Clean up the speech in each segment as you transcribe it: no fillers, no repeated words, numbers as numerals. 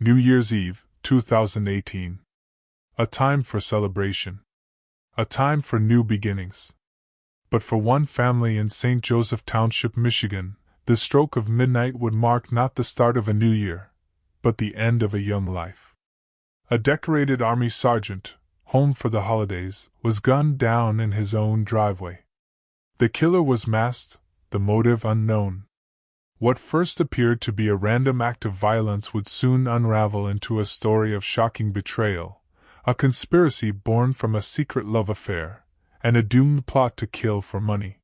New Year's Eve, 2018. A time for celebration. A time for new beginnings. But for one family in St. Joseph Township, Michigan, the stroke of midnight would mark not the start of a new year, but the end of a young life. A decorated Army sergeant, home for the holidays, was gunned down in his own driveway. The killer was masked, the motive unknown. What first appeared to be a random act of violence would soon unravel into a story of shocking betrayal, a conspiracy born from a secret love affair, and a doomed plot to kill for money.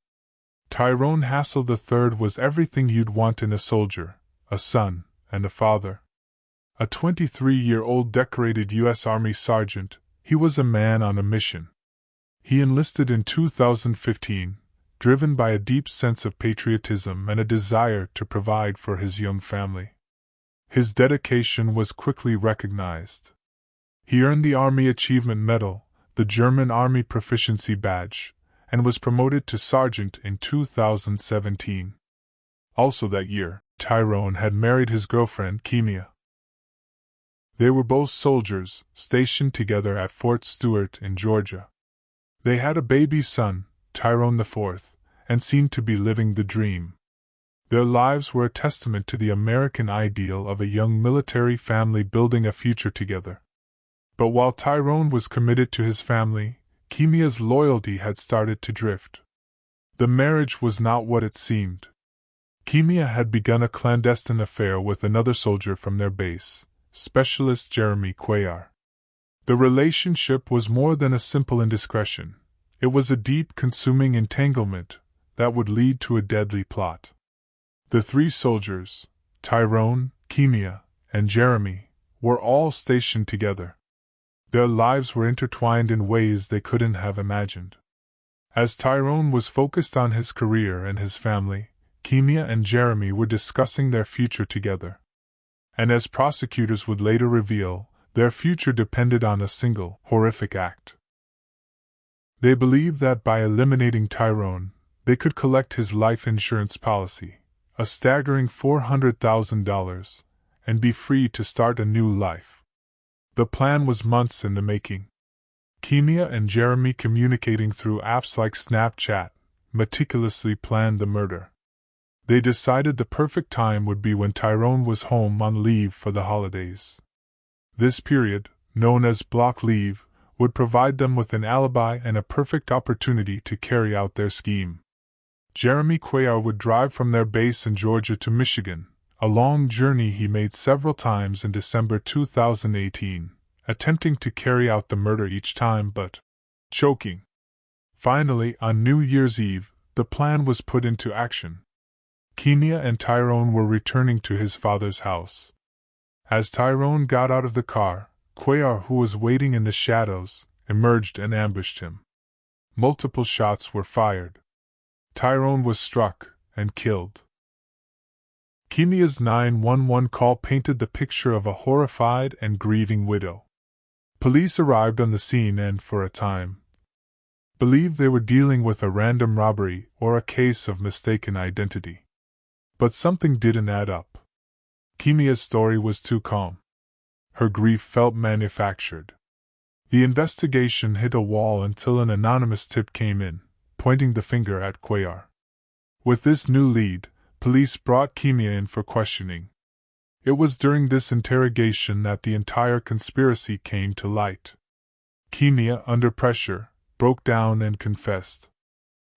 Tyrone Hassel III was everything you'd want in a soldier, a son, and a father. A 23-year-old decorated U.S. Army sergeant, he was a man on a mission. He enlisted in 2015, driven by a deep sense of patriotism and a desire to provide for his young family. His dedication was quickly recognized. He earned the Army Achievement Medal, the German Army Proficiency Badge, and was promoted to sergeant in 2017. Also that year, Tyrone had married his girlfriend Kemia. They were both soldiers, stationed together at Fort Stewart in Georgia. They had a baby son, Tyrone IV, and seemed to be living the dream. Their lives were a testament to the American ideal of a young military family building a future together. But while Tyrone was committed to his family, Kemia's loyalty had started to drift. The marriage was not what it seemed. Kemia had begun a clandestine affair with another soldier from their base, Specialist Jeremy Cuellar. The relationship was more than a simple indiscretion. It was a deep, consuming entanglement that would lead to a deadly plot. The three soldiers, Tyrone, Kemia, and Jeremy, were all stationed together. Their lives were intertwined in ways they couldn't have imagined. As Tyrone was focused on his career and his family, Kemia and Jeremy were discussing their future together. And as prosecutors would later reveal, their future depended on a single, horrific act. They believed that by eliminating Tyrone, they could collect his life insurance policy, a staggering $400,000, and be free to start a new life. The plan was months in the making. Kemia and Jeremy, communicating through apps like Snapchat, meticulously planned the murder. They decided the perfect time would be when Tyrone was home on leave for the holidays. This period, known as block leave, would provide them with an alibi and a perfect opportunity to carry out their scheme. Jeremy Cuellar would drive from their base in Georgia to Michigan, a long journey he made several times in December 2018, attempting to carry out the murder each time but choking. Finally, on New Year's Eve, the plan was put into action. Kemia and Tyrone were returning to his father's house. As Tyrone got out of the car, Cuellar, who was waiting in the shadows, emerged and ambushed him. Multiple shots were fired. Tyrone was struck and killed. Kemia's 911 call painted the picture of a horrified and grieving widow. Police arrived on the scene and, for a time, believed they were dealing with a random robbery or a case of mistaken identity. But something didn't add up. Kemia's story was too calm. Her grief felt manufactured. The investigation hit a wall until an anonymous tip came in, pointing the finger at Cuellar. With this new lead, police brought Kemia in for questioning. It was during this interrogation that the entire conspiracy came to light. Kemia, under pressure, broke down and confessed.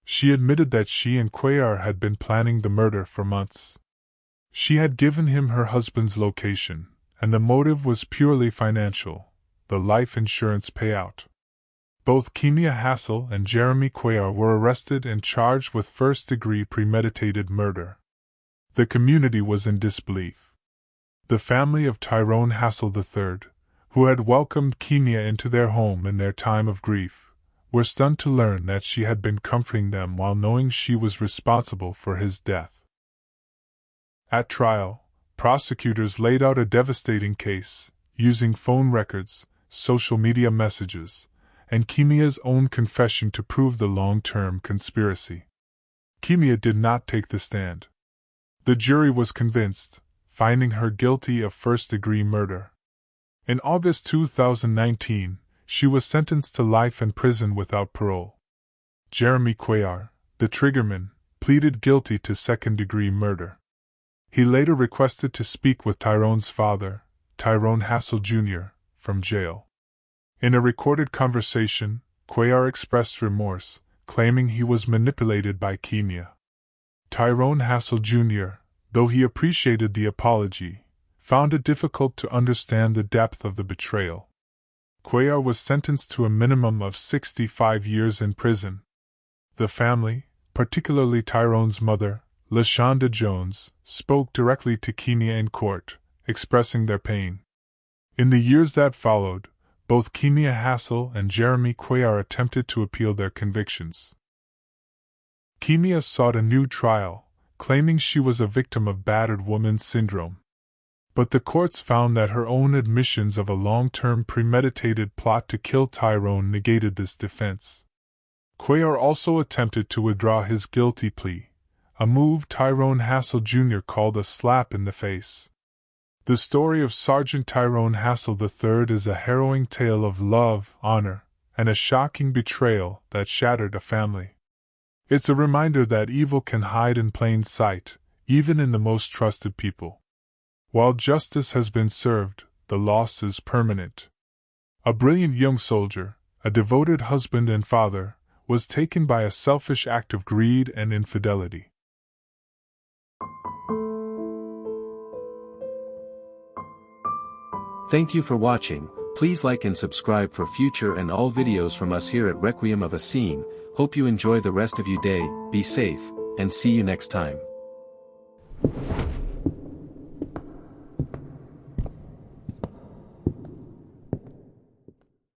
She admitted that she and Cuellar had been planning the murder for months. She had given him her husband's location, and the motive was purely financial, the life insurance payout. Both Kemia Hassel and Jeremy Cuellar were arrested and charged with first-degree premeditated murder. The community was in disbelief. The family of Tyrone Hassel III, who had welcomed Kemia into their home in their time of grief, were stunned to learn that she had been comforting them while knowing she was responsible for his death. At trial, prosecutors laid out a devastating case, using phone records, social media messages, and Kemia's own confession to prove the long-term conspiracy. Kemia did not take the stand. The jury was convinced, finding her guilty of first-degree murder. In August 2019, she was sentenced to life in prison without parole. Jeremy Cuellar, the triggerman, pleaded guilty to second-degree murder. He later requested to speak with Tyrone's father, Tyrone Hassel Jr., from jail. In a recorded conversation, Cuellar expressed remorse, claiming he was manipulated by Kemia. Tyrone Hassel Jr., though he appreciated the apology, found it difficult to understand the depth of the betrayal. Cuellar was sentenced to a minimum of 65 years in prison. The family, particularly Tyrone's mother, LaShonda Jones, spoke directly to Kemia in court, expressing their pain. In the years that followed, both Kemia Hassel and Jeremy Cuellar attempted to appeal their convictions. Kemia sought a new trial, claiming she was a victim of battered woman syndrome. But the courts found that her own admissions of a long-term premeditated plot to kill Tyrone negated this defense. Cuellar also attempted to withdraw his guilty plea, a move Tyrone Hassel Jr. called a slap in the face. The story of Sergeant Tyrone Hassel III is a harrowing tale of love, honor, and a shocking betrayal that shattered a family. It's a reminder that evil can hide in plain sight, even in the most trusted people. While justice has been served, the loss is permanent. A brilliant young soldier, a devoted husband and father, was taken by a selfish act of greed and infidelity. Thank you for watching. Please like and subscribe for future and all videos from us here at Requiem of a Scene. Hope you enjoy the rest of your day, be safe, and see you next time.